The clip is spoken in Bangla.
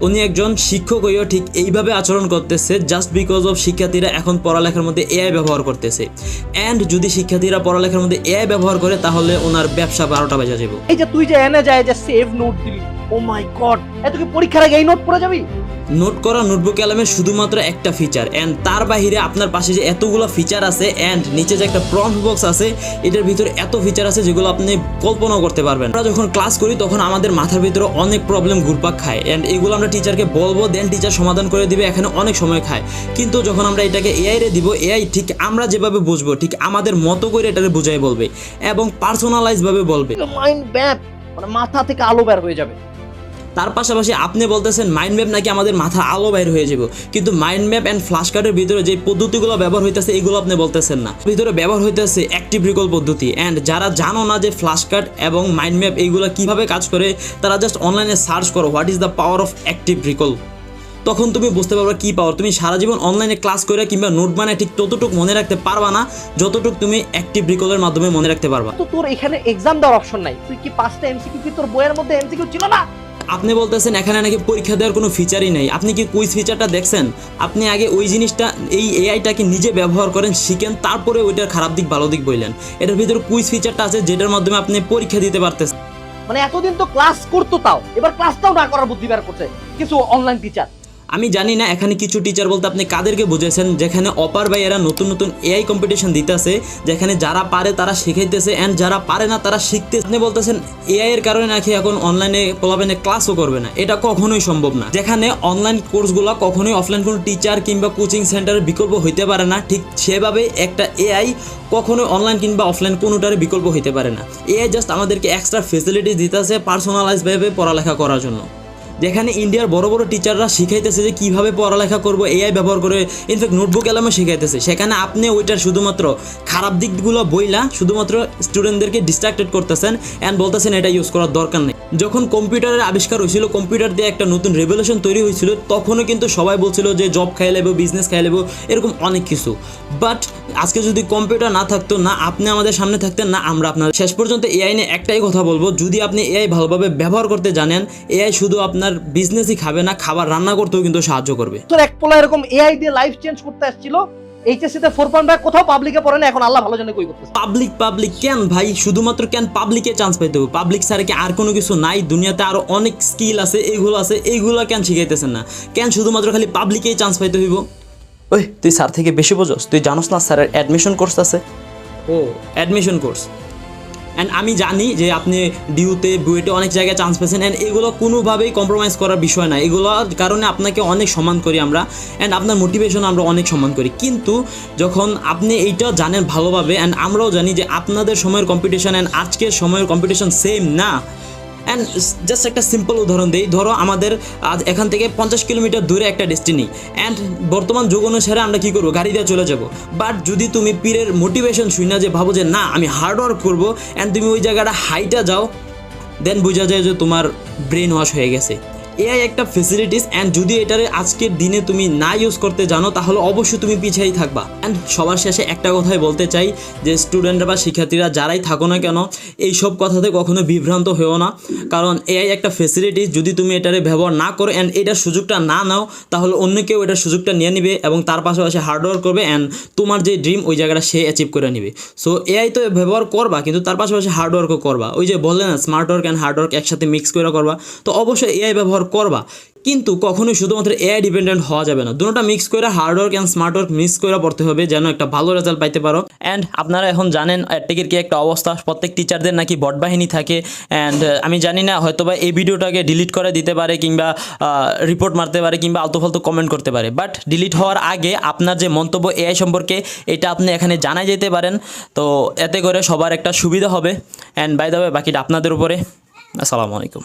উনি একজন শিক্ষক হয়েও ঠিক এইভাবে আচরণ করতেছে জাস্ট বিকজ অফ শিক্ষার্থীরা এখন পড়ালেখার মধ্যে এআই ব্যবহার করতেছে। অ্যান্ড যদি শিক্ষার্থীরা পড়ালেখার মধ্যে এআই ব্যবহার করে তাহলে ওনার ব্যবসা 12টা বেজে যাবে। এই যে তুই যে এনে যায় যে সেভ নোট দিলি, ও মাই গড, এত কি পরীক্ষার আগে এই নোট পড়ে যাবি? নোট করা নোটবুক কলমের শুধুমাত্র একটা ফিচার, অ্যান্ড তার বাইরে আপনার পাশে যে এতগুলো ফিচার আছে অ্যান্ড নিচে যে একটা প্রম্পট বক্স আছে, এটার ভিতরে এত ফিচার আছে যেগুলো আপনি কল্পনাও করতে পারবেন। আমরা যখন ক্লাস করি তখন আমাদের মাথার ভিতরে অনেক প্রবলেম ঘুরপাক খায়, অ্যান্ড এগুলো আমরা টিচারকে বলবো, দেন টিচার সমাধান করে দিবে, এখানে অনেক সময় খায়। কিন্তু যখন আমরা এটাকে এআই রে দিব, এআই ঠিক আমরা যেভাবে বুঝবো ঠিক আমাদের মতো করে এটাকে বুঝাই বলবে এবং পার্সোনালাইজ ভাবে বলবে। মাইন্ড ম্যাপ, মানে মাথা থেকে আলো বের হয়ে যাবে। তার পাশাপাশি আপনি বলতেছেন মাইন্ড ম্যাপ নাকি আমাদের মাথা আলো বাইর হয়ে যাবে, কিন্তু মাইন্ড ম্যাপ অ্যান্ড ফ্ল্যাশ কার্ডের ভিতরে যে পদ্ধতিগুলো ব্যবহার হইতেছে এগুলো আপনি বলতেছেন না। ভিতরে ব্যবহার হইতেছে অ্যাক্টিভ রিকল পদ্ধতি, অ্যান্ড যারা জানো না যে ফ্ল্যাশ কার্ড এবং মাইন্ড ম্যাপ এইগুলো কিভাবে কাজ করে, তারা জাস্ট অনলাইনে সার্চ করো what is the power of active recall. তখন তুমি বুঝতে পারবে কি পাওয়ার। তুমি সারা জীবন অনলাইনে ক্লাস করে কিংবা নোট বানায় ঠিক ততটুকু মনে রাখতে পারবা না যতটুকু তুমি অ্যাক্টিভ রিকলের মাধ্যমে মনে রাখতে পারবা। তো তোর এখানে এক্সাম দেওয়ার অপশন নাই, তুই কি 5টা এমসিকিউ কি তোর বইয়ের মধ্যে এমসিকিউ ছিল না? আপনি বলতেছেন এখানে নাকি পরীক্ষা দেওয়ার কোনো ফিচারই নেই। আপনি কি কুইজ ফিচারটা দেখছেন? আপনি আগে ওই জিনিসটা এই এআইটাকে নিজে ব্যবহার করেন, শিখেন, তারপরে ওইটার খারাপ দিক ভালো দিক বললেন। এটার ভিতরে কুইজ ফিচারটা আছে যেটার মাধ্যমে আপনি পরীক্ষা দিতে পারতেছেন। মানে এতদিন তো ক্লাস করতো, তাও এবার ক্লাসটাও না করার বুদ্ধি বের করছে কিছু অনলাইন টিচার। আমি জানি না এখানে কিছু টিচার বলতে আপনি কাদেরকে বুঝেছেন, যেখানে অপার ভাই এরা নতুন নতুন এআই কম্পিটিশন দিতেছে, যেখানে যারা পারে তারা শিখাইতেছে অ্যান্ড যারা পারে না তারা শিখতেছে। আপনি বলতেছেন এআই এর কারণে নাকি এখন অনলাইনে পোলাবেনে ক্লাসও করবে না, এটা কখনোই সম্ভব না। যেখানে অনলাইন কোর্সগুলো কখনোই অফলাইন কোনো টিচার কিংবা কোচিং সেন্টারের বিকল্প হইতে পারে না, ঠিক সেভাবে একটা এআই কখনোই অনলাইন কিংবা অফলাইন কোনোটার বিকল্প হইতে পারে না। এআই জাস্ট আমাদেরকে এক্সট্রা ফেসিলিটি দিতেছে পার্সোনালাইজভাবে পড়ালেখা করার জন্য। যেখানে ইন্ডিয়ার বড় বড় টিচাররা শিখাইতেছে যে কীভাবে পড়ালেখা করবো এআই ব্যবহার করে, ইনফ্যাক্ট নোটবুক এলামে শিখাইতেছে, সেখানে আপনি ওইটার শুধুমাত্র খারাপ দিকগুলো বইলা শুধুমাত্র স্টুডেন্টদেরকে ডিস্ট্রাক্টেড করতেছেন অ্যান্ড বলতেছেন এটা ইউজ করার দরকার নেই। যখন কম্পিউটারের আবিষ্কার হয়েছিল, কম্পিউটার দিয়ে একটা নতুন রেভলিউশন তৈরি হয়েছিল, তখনও কিন্তু সবাই বলছিল যে জব খাই লেবো, বিজনেস খাই লেবো, এরকম অনেক কিছু। বাট আজকে যদি কম্পিউটার না থাকতো, না আপনি আমাদের সামনে থাকতেন, না আমরা আপনার। শেষ পর্যন্ত এআই নিয়ে একটাই কথা বলবো, যদি আপনি এআই ভালোভাবে ব্যবহার করতে জানেন, এআই শুধু আপনার বিজনেসই খাবে না, খাবার রান্না করতেও কিন্তু সাহায্য করবে। তোর এক পোলা এরকম এআই দিয়ে লাইফ চেঞ্জ করতে আসছিল, এইচএসসি তে 4.5 কোথাও পাবলিকে পড়ে না, এখন আল্লাহ ভালো জানে কই করতেছে। পাবলিক কেন ভাই? শুধুমাত্র কেন পাবলিকে চান্স পাইতে হবে? পাবলিক ছাড়া কি আর কোনো কিছু নাই? দুনিয়াতে আরো অনেক স্কিল আছে, এইগুলো আছে, এইগুলো কেন শিখাইতেছেন না? কেন শুধুমাত্র খালি পাবলিকেই চান্স পাইতে হইব? ওই তুই স্যার থেকে বেশি বোঝস? তুই জানোস না স্যারের অ্যাডমিশন কোর্স আছে? ও অ্যাডমিশন কোর্স। অ্যান্ড আমি জানি যে আপনি ডিউতে বুয়েটে অনেক জায়গায় চান্স পেয়েছেন, অ্যান্ড এগুলো কোনোভাবেই কম্প্রোমাইজ করার বিষয় না। এগুলোর কারণে আপনাকে অনেক সম্মান করি আমরা, অ্যান্ড আপনার মোটিভেশন আমরা অনেক সম্মান করি। কিন্তু যখন আপনি এইটাও জানেন ভালোভাবে, অ্যান্ড আমরাও জানি যে আপনাদের সময়ের কম্পিটিশন অ্যান্ড আজকের সময়ের কম্পিটিশন সেম না। অ্যান্ড জাস্ট একটা সিম্পল উদাহরণ দিই, ধরো আমাদের আজ এখান থেকে 50 কিলোমিটার দূরে একটা ডেস্টিনি, অ্যান্ড বর্তমান যুগ অনুসারে আমরা কী করবো? গাড়ি দিয়ে চলে যাব। বাট যদি তুমি পীরের মোটিভেশন শুই না, যে ভাবো যে না আমি হার্ডওয়ার্ক করবো, অ্যান্ড তুমি ওই জায়গাটা হাইটা যাও, দেন বোঝা যায় যে তোমার ব্রেন ওয়াশ হয়ে গেছে। এআই একটা ফেসিলিটিস, অ্যান্ড যদি এটারে আজকের দিনে তুমি না ইউজ করতে জানো তাহলে অবশ্যই তুমি পিছিয়েই থাকবা। অ্যান্ড সবার শেষে একটা কথাই বলতে চাই যে স্টুডেন্টরা বা শিক্ষার্থীরা যারাই থাকো না কেন, এইসব কথাতে কখনো বিভ্রান্ত হও না, কারণ এআই একটা ফেসিলিটিস। যদি তুমি এটারে ব্যবহার না করো অ্যান্ড এটার সুযোগটা না নাও, তাহলে অন্য কেউ এটার সুযোগটা নিয়ে নিবে এবং তার পাশাপাশি হার্ডওয়ার্ক করবে, অ্যান্ড তোমার যে ড্রিম ওই জায়গাটা সে অ্যাচিভ করে নিবে। সো এআই তো ব্যবহার করবা, কিন্তু তার পাশাপাশি হার্ডওয়ার্কও করবা। ওই যে বললেন না, স্মার্ট ওয়ার্ক অ্যান্ড হার্ডওয়ার্ক একসাথে মিক্স করে করবা, তো অবশ্যই এআই ব্যবহার করবা, কিন্তু কখনোই শুধুমাত্র এআই ডিপেন্ডেন্ট হওয়া যাবে না। দুটোটা মিক্স করে hard work and smart work mix করে পড়তে হবে, যেন একটা ভালো রেজাল্ট পাইতে পারো। অ্যান্ড আপনারা এখন জানেন অ্যাডটেকের কি একটা অবস্থা, প্রত্যেক টিচারদের নাকি বট বাহিনী থাকে। অ্যান্ড আমি জানি না, হয়তোবা এই ভিডিওটাকে ডিলিট করে দিতে পারে, কিংবা রিপোর্ট মারতে পারে, কিংবা আলতু ফালতু কমেন্ট করতে পারে। বাট ডিলিট হওয়ার আগে আপনার যে মন্তব্য এআই সম্পর্কে, এটা আপনি এখানে জানাই যেতে পারেন, তো এতে করে সবার একটা সুবিধা হবে। অ্যান্ড বাই দ্য ওয়ে বাকিটা আপনাদের উপরে। আসসালামু আলাইকুম।